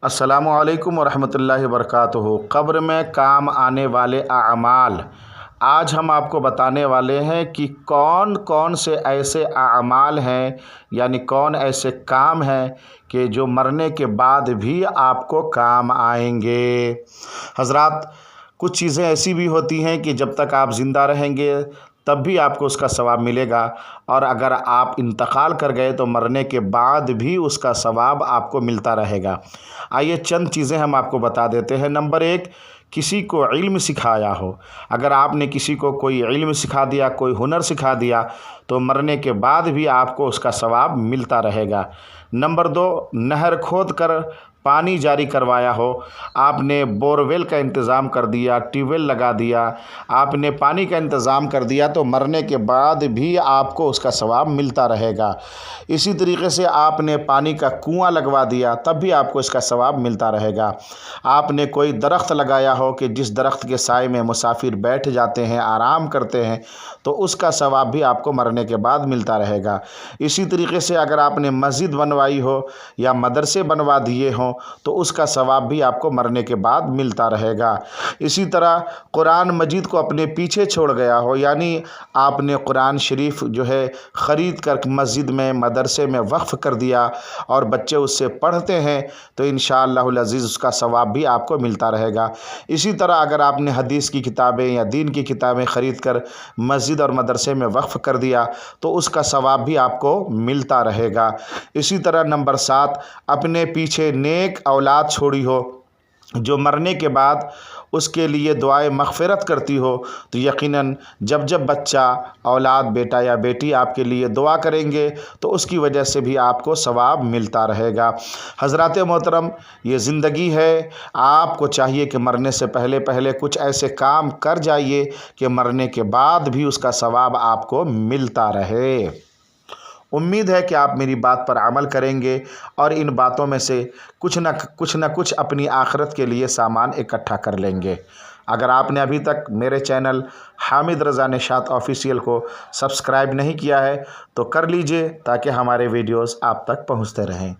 अस्सलामु अलैकुम वरहमतुल्लाहि वबरकातुहू। कब्र में काम आने वाले अमाल। आज हम आपको बताने वाले हैं कि कौन कौन से ऐसे अमाल हैं, यानी कौन ऐसे काम हैं कि जो मरने के बाद भी आपको काम आएंगे। हज़रात, कुछ चीज़ें ऐसी भी होती हैं कि जब तक आप ज़िंदा रहेंगे तब भी आपको उसका सवाब मिलेगा, और अगर आप इंतकाल कर गए तो मरने के बाद भी उसका सवाब आपको मिलता रहेगा। आइए चंद चीज़ें हम आपको बता देते हैं। नंबर 1, किसी को इल्म सिखाया हो। अगर आपने किसी को कोई इल्म सिखा दिया, कोई हुनर सिखा दिया, तो मरने के बाद भी आपको उसका सवाब मिलता रहेगा। नंबर 2, नहर खोद कर पानी जारी करवाया हो। आपने बोरवेल का इंतज़ाम कर दिया, ट्यूबवेल लगा दिया, आपने पानी का इंतज़ाम कर दिया, तो मरने के बाद भी आपको उसका सवाब मिलता रहेगा। इसी तरीके से आपने पानी का कुआं लगवा दिया, तब भी आपको इसका सवाब मिलता रहेगा। आपने कोई दरख्त लगाया हो कि जिस दरख्त के साए में मुसाफिर बैठ जाते हैं, आराम करते हैं, तो उसका सवाब भी आपको मरने के बाद मिलता रहेगा। इसी तरीके से अगर आपने मस्जिद बनवाई हो या मदरसे बनवा दिए हों, तो उसका सवाब भी आपको मरने के बाद मिलता रहेगा। इसी तरह कुरान मजीद को अपने पीछे छोड़ गया हो, यानी आपने कुरान शरीफ जो है ख़रीद कर मस्जिद में, मदरसे में वक्फ़ कर दिया और बच्चे उससे पढ़ते हैं, तो इंशाअल्लाहुल अज़ीज़ उसका सवाब भी आपको मिलता रहेगा। इसी तरह अगर आपने हदीस की किताबें या दीन की किताबें ख़रीद कर मस्जिद और मदरसे में वक्फ़ कर दिया, तो उसका सवाब भी आपको मिलता रहेगा। इसी तरह नंबर 7, अपने पीछे नेक औलाद छोड़ी हो जो मरने के बाद उसके लिए दुआए मग़फ़िरत करती हो, तो यकीनन जब जब बच्चा, औलाद, बेटा या बेटी आपके लिए दुआ करेंगे, तो उसकी वजह से भी आपको सवाब मिलता रहेगा। हज़रात मोहतरम, ये ज़िंदगी है, आपको चाहिए कि मरने से पहले पहले कुछ ऐसे काम कर जाइए कि मरने के बाद भी उसका सवाब आपको मिलता रहे। उम्मीद है कि आप मेरी बात पर अमल करेंगे और इन बातों में से कुछ न कुछ अपनी आखिरत के लिए सामान इकट्ठा कर लेंगे। अगर आपने अभी तक मेरे चैनल हामिद रज़ा निशात ऑफिशियल को सब्सक्राइब नहीं किया है, तो कर लीजिए ताकि हमारे वीडियोस आप तक पहुंचते रहें।